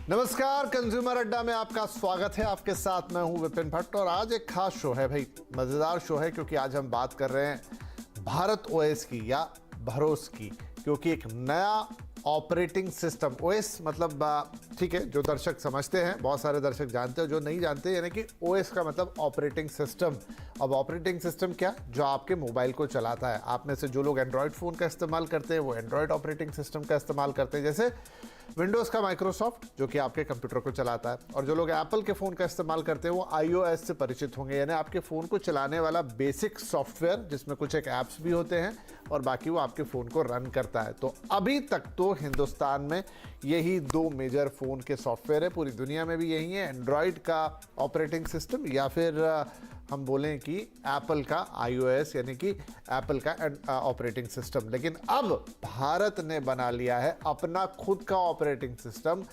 नमस्कार, कंज्यूमर अड्डा में आपका स्वागत है। आपके साथ मैं हूं विपिन भट्ट और आज एक खास शो है भाई, मजेदार शो है क्योंकि आज हम बात कर रहे हैं भारत ओएस की या भरोस की, क्योंकि एक नया ऑपरेटिंग सिस्टम, ओएस मतलब ठीक है, जो दर्शक समझते हैं, बहुत सारे दर्शक जानते हैं, जो नहीं जानते, यानी कि ओएस का मतलब ऑपरेटिंग सिस्टम। अब ऑपरेटिंग सिस्टम क्या? जो आपके मोबाइल को चलाता है। आप में से जो लोग एंड्रॉयड फ़ोन का इस्तेमाल करते हैं वो एंड्रॉयड ऑपरेटिंग सिस्टम का इस्तेमाल करते हैं, जैसे विंडोज़ का माइक्रोसॉफ्ट जो कि आपके कंप्यूटर को चलाता है, और जो लोग एप्पल के फ़ोन का इस्तेमाल करते हैं वो iOS से परिचित होंगे, यानी आपके फ़ोन को चलाने वाला बेसिक सॉफ्टवेयर जिसमें कुछ एक ऐप्स भी होते हैं और बाकी वो आपके फ़ोन को रन करता है। तो अभी तक तो हिंदुस्तान में यही दो मेजर फ़ोन के सॉफ्टवेयर है, पूरी दुनिया में भी यही है, एंड्रॉयड का ऑपरेटिंग सिस्टम या फिर हम बोलें कि एप्पल का iOS यानी कि एप्पल का ऑपरेटिंग सिस्टम। लेकिन अब भारत ने बना लिया है अपना खुद का ऑपरेटिंग सिस्टम,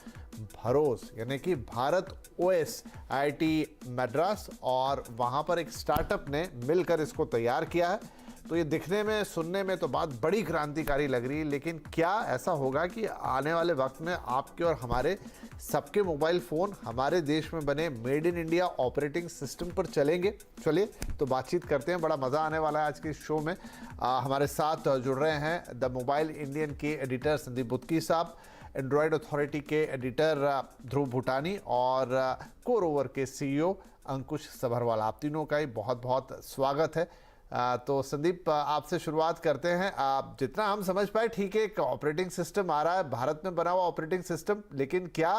भरोस, यानी कि भारत ओएस। IIT मद्रास और वहाँ पर एक स्टार्टअप ने मिलकर इसको तैयार किया है। तो ये दिखने में, सुनने में तो बात बड़ी क्रांतिकारी लग रही है, लेकिन क्या ऐसा होगा कि आने वाले वक्त में आपके और हमारे सबके मोबाइल फ़ोन हमारे देश में बने made in India operating system पर चलेंगे? चलिए तो बातचीत करते हैं, बड़ा मज़ा आने वाला है आज के इस शो में। हमारे साथ जुड़ रहे हैं द मोबाइल इंडियन के एडिटर संदीप बुत्की साहब, एंड्रॉयड अथॉरिटी के एडिटर ध्रुव भूटानी और कोर ओवर के CEO अंकुश सभरवाल। आप तीनों का ही बहुत बहुत स्वागत है। तो संदीप, आपसे शुरुआत करते हैं। आप जितना हम समझ पाए, ठीक है, एक ऑपरेटिंग सिस्टम आ रहा है, भारत में बना हुआ ऑपरेटिंग सिस्टम, लेकिन क्या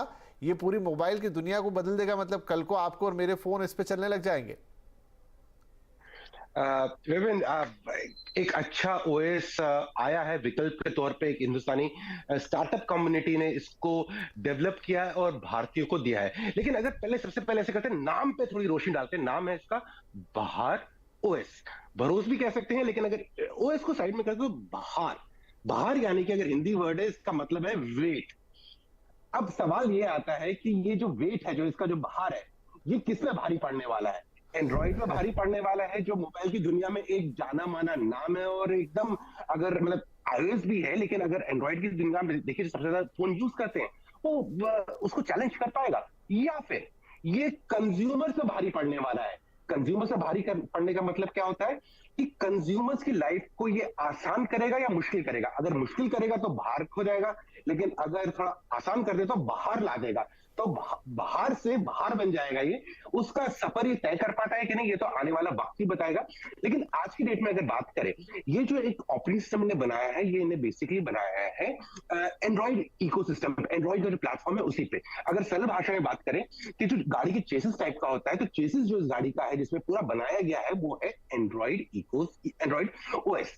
ये पूरी मोबाइल की दुनिया को बदल देगा? मतलब कल को आपको और मेरे फोन इस पे चलने लग जाएंगे? विपिन, एक अच्छा ओएस आया है विकल्प के तौर पे। एक हिंदुस्तानी स्टार्टअप कम्युनिटी ने इसको डेवलप किया है और भारतीयों को दिया है। लेकिन अगर सबसे पहले ऐसे करते हैं, नाम पे थोड़ी रोशनी डालते हैं। नाम है इसका बहार ओएस, भरोस भी कह सकते हैं, लेकिन अगर ओएस को साइड में करते तो बहार। बहार यानी कि अगर हिंदी वर्ड है, इसका मतलब है वेट। अब सवाल ये आता है कि ये जो वेट है, जो इसका जो भार है, ये किस में भारी पड़ने वाला है? एंड्रॉइड में भारी पड़ने वाला है, जो मोबाइल की दुनिया में एक जाना माना नाम है, और एकदम, अगर मतलब iOS भी है, लेकिन अगर एंड्रॉइड की दुनिया में देखिए जो सबसे ज्यादा फोन यूज करते हैं, वो उसको चैलेंज कर पाएगा? या फिर ये कंज्यूमर से भारी पड़ने वाला है? कंज्यूमर से पड़ने का मतलब क्या होता है कि कंज्यूमर्स की लाइफ को ये आसान करेगा या मुश्किल करेगा? अगर मुश्किल करेगा तो बाहर हो जाएगा, लेकिन अगर थोड़ा आसान कर दे तो बाहर ला देगा, तो बाहर से बाहर बन जाएगा। ये उसका सफर ये तय कर पाता है कि नहीं, ये तो आने वाला वक्त ही बताएगा। लेकिन आज की डेट में अगर बात करें, ये जो एक ऑपरेटिंग सिस्टम ने बनाया है, ये इन्हें बेसिकली बनाया है एंड्रॉइड इकोसिस्टम, एंड्रॉइड जो प्लेटफॉर्म है उसी पे। अगर सरल भाषा में बात करें कि जो गाड़ी के चेसिस टाइप का होता है, तो चेसिस जो इस गाड़ी का है, जिसमें पूरा बनाया गया है, वो है एंड्रॉइड ओएस।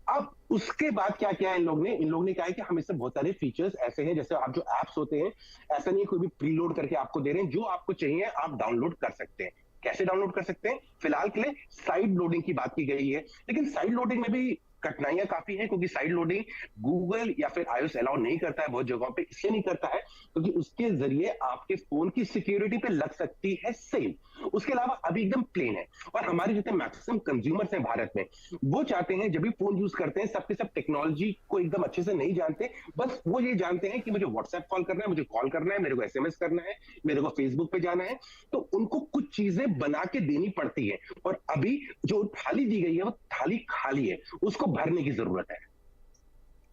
अब उसके बाद क्या किया है इन लोगों ने कहा है कि हम इससे बहुत सारे फीचर्स ऐसे हैं, जैसे आप जो एप्स होते हैं, ऐसा नहीं कोई भी प्रीलोड करके आपको दे रहे हैं, जो आपको चाहिए आप डाउनलोड कर सकते हैं। कैसे डाउनलोड कर सकते हैं? फिलहाल के लिए साइड लोडिंग की बात की गई है, लेकिन साइड लोडिंग में भी कठिनाइयां काफी हैं, क्योंकि साइड लोडिंग गूगल या फिर iOS अलाउ नहीं करता है बहुत जगहों पे। इसलिए नहीं करता है क्योंकि उसके जरिए आपके फोन की सिक्योरिटी पे लग सकती है सेल। उसके अलावा अभी एकदम प्लेन है, और हमारे जितने मैक्सिमम कंज्यूमर्स हैं भारत में, वो चाहते हैं जब भी फोन यूज करते हैं, सबके सब टेक्नोलॉजी को एकदम अच्छे से नहीं जानते। बस वो ये जानते हैं कि मुझे व्हाट्सएप कॉल करना है, मुझे कॉल करना है, मेरे को SMS करना है, मेरे को फेसबुक पे जाना है। तो उनको कुछ चीजें बना के देनी पड़ती है, और अभी जो थाली दी गई है वो थाली खाली है, उसको भरने की जरूरत है।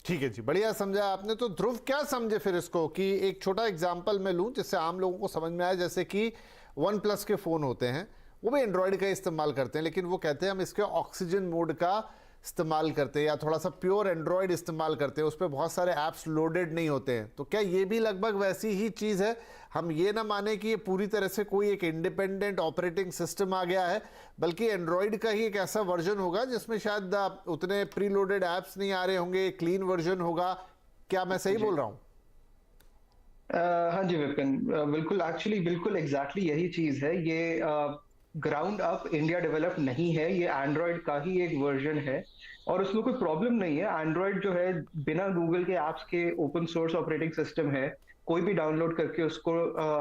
ठीक है जी, बढ़िया समझा आपने। तो ध्रुव, क्या समझे फिर इसको? कि एक छोटा एग्जांपल मैं लूं जिससे आम लोगों को समझ में आए। जैसे कि OnePlus के फ़ोन होते हैं, वो भी एंड्रॉयड का इस्तेमाल करते हैं, लेकिन वो कहते हैं हम इसके ऑक्सीजन मोड का इस्तेमाल करते हैं या थोड़ा सा प्योर एंड्रॉयड इस्तेमाल करते हैं, उस पर बहुत सारे ऐप्स लोडेड नहीं होते हैं। तो क्या ये भी लगभग वैसी ही चीज़ है? हम ये ना माने कि ये पूरी तरह से कोई एक इंडिपेंडेंट ऑपरेटिंग सिस्टम आ गया है, बल्कि एंड्रॉयड का ही एक ऐसा वर्जन होगा जिसमें शायद उतने प्री लोडेड ऐप्स नहीं आ रहे होंगे, क्लीन वर्जन होगा। क्या मैं सही बोल रहा हूँ? हाँ जी विपिन, बिल्कुल, एक्चुअली बिल्कुल एग्जैक्टली यही चीज है। ये ग्राउंड अप इंडिया डेवलप नहीं है, ये एंड्रॉयड का ही एक वर्जन है, और उसमें कोई प्रॉब्लम नहीं है। एंड्रॉयड जो है बिना गूगल के ऐप्स के ओपन सोर्स ऑपरेटिंग सिस्टम है, कोई भी डाउनलोड करके उसको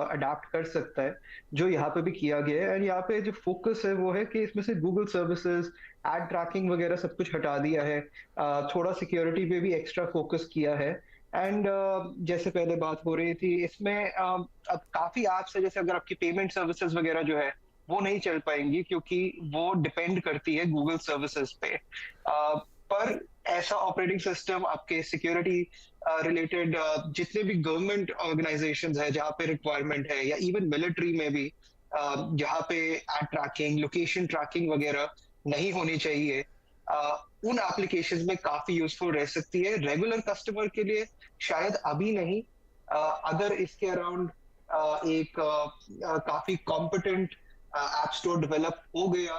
अडाप्ट कर सकता है, जो यहाँ पे भी किया गया है। एंड यहाँ पे जो फोकस है वो है कि इसमें से गूगल सर्विसेज, एड ट्रैकिंग वगैरह सब कुछ हटा दिया है, थोड़ा सिक्योरिटी पे भी एक्स्ट्रा फोकस किया है। एंड जैसे पहले बात हो रही थी इसमें अब काफी ऐप्स है, जैसे अगर आपकी पेमेंट सर्विसेज वगैरह जो है वो नहीं चल पाएंगी क्योंकि वो डिपेंड करती है गूगल सर्विसेज पे। पर ऐसा ऑपरेटिंग सिस्टम आपके सिक्योरिटी रिलेटेड जितने भी गवर्नमेंट ऑर्गेनाइजेशंस है जहाँ पे रिक्वायरमेंट है, या इवन मिलिट्री में भी जहाँ पे एड ट्रैकिंग, लोकेशन ट्रैकिंग वगैरह नहीं होनी चाहिए, उन एप्लीकेशंस में काफी यूजफुल रह सकती है। रेगुलर कस्टमर के लिए शायद अभी नहीं, अगर इसके अराउंड एक काफी कॉम्पिटेंट ऐप स्टोर डेवलप हो गया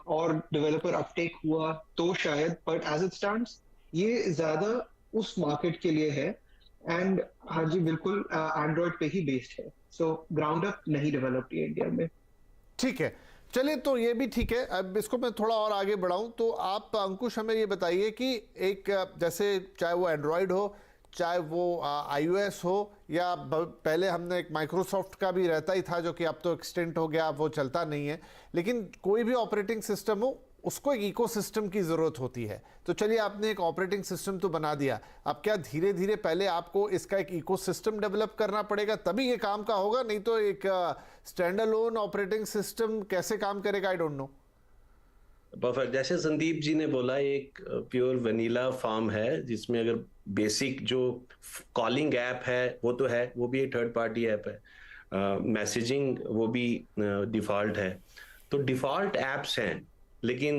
और डेवलपर अपटेक हुआ तो शायद, बट एज इट स्टैंड्स ये ज्यादा उस मार्केट के लिए है। एंड हाँ जी बिल्कुल एंड्रॉइड पे ही बेस्ड है, सो ग्राउंड अप नहीं डेवलप्ड है इंडिया में। ठीक है, चलिए तो ये भी ठीक है। अब इसको मैं थोड़ा और आगे बढ़ाऊं तो आप अंकुश हमें ये बताइए कि एक जैसे चाहे वो एंड्रॉयड हो, चाहे वो iOS हो, या पहले हमने एक माइक्रोसॉफ्ट का भी रहता ही था जो कि अब तो एक्सटेंट हो गया, वो चलता नहीं है, लेकिन कोई भी ऑपरेटिंग सिस्टम हो उसको एक इकोसिस्टम की ज़रूरत होती है। तो चलिए आपने एक ऑपरेटिंग सिस्टम तो बना दिया, अब क्या धीरे धीरे पहले आपको इसका एक इकोसिस्टम डेवलप करना पड़ेगा तभी ये काम का होगा? नहीं तो एक स्टैंड अलोन ऑपरेटिंग सिस्टम कैसे काम करेगा? I don't know. परफेक्ट, जैसे संदीप जी ने बोला, एक प्योर वनीला फॉर्म है जिसमें अगर बेसिक जो कॉलिंग ऐप है वो तो है, वो भी एक थर्ड पार्टी ऐप है, मैसेजिंग वो भी डिफॉल्ट है, तो डिफॉल्ट ऐप्स हैं। लेकिन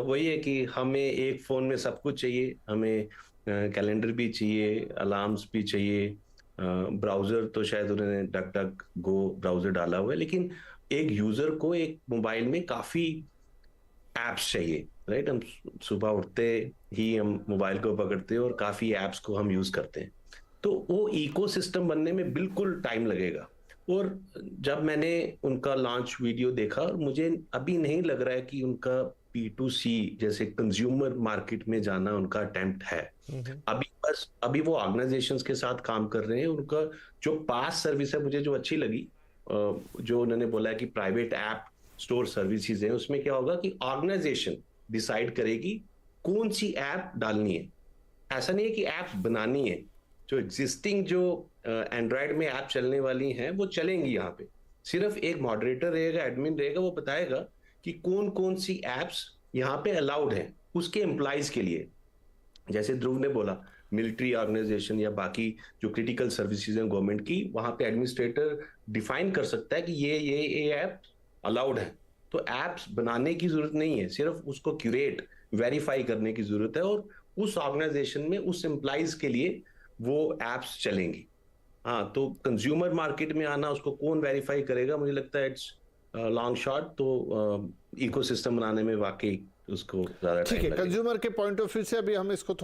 वही है कि हमें एक फ़ोन में सब कुछ चाहिए, हमें कैलेंडर भी चाहिए, अलार्म्स भी चाहिए, ब्राउज़र तो शायद उन्होंने डक डक गो ब्राउज़र डाला हुआ है, लेकिन एक यूज़र को एक मोबाइल में काफ़ी ऐप्स चाहिए, राइट? हम सुबह उठते ही हम मोबाइल को पकड़ते हैं और काफ़ी ऐप्स को हम यूज़ करते हैं, तो वो इकोसिस्टम बनने में बिल्कुल टाइम लगेगा। और जब मैंने उनका लॉन्च वीडियो देखा, मुझे अभी नहीं लग रहा है कि उनका P2C जैसे कंज्यूमर मार्केट में जाना उनका अटेम्प्ट है। अभी वो ऑर्गेनाइजेशंस के साथ काम कर रहे हैं। उनका जो पास सर्विस है मुझे जो अच्छी लगी, जो उन्होंने बोला है कि प्राइवेट ऐप स्टोर सर्विसेज है, उसमें क्या होगा कि ऑर्गेनाइजेशन डिसाइड करेगी कौन सी ऐप डालनी है। ऐसा नहीं है कि ऐप बनानी है, जो एग्जिस्टिंग जो एंड्रॉयड में ऐप चलने वाली हैं वो चलेंगी। यहाँ पे सिर्फ एक मॉडरेटर रहेगा, एडमिन रहेगा, वो बताएगा कि कौन कौन सी ऐप्स यहाँ पे अलाउड हैं उसके एम्प्लॉइज के लिए। जैसे ध्रुव ने बोला, मिलिट्री ऑर्गेनाइजेशन या बाकी जो क्रिटिकल सर्विसेज हैं गवर्नमेंट की, वहां पे एडमिनिस्ट्रेटर डिफाइन कर सकता है कि ये ऐप अलाउड है। तो ऐप्स बनाने की जरूरत नहीं है, सिर्फ उसको क्यूरेट वेरीफाई करने की जरूरत है, और उस ऑर्गेनाइजेशन में उस एम्प्लॉइज के लिए वो ऐप्स चलेंगी। हाँ, तो कंज्यूमर मार्केट में आना उसको कौन वेरीफाई करेगा? मुझे लगता है इट्स लॉन्ग शॉट, तो इकोसिस्टम बनाने में वाकई उसको ज्यादा ठीक है। कंज्यूमर के पॉइंट ऑफ व्यू से अभी हम इसको थोड़ा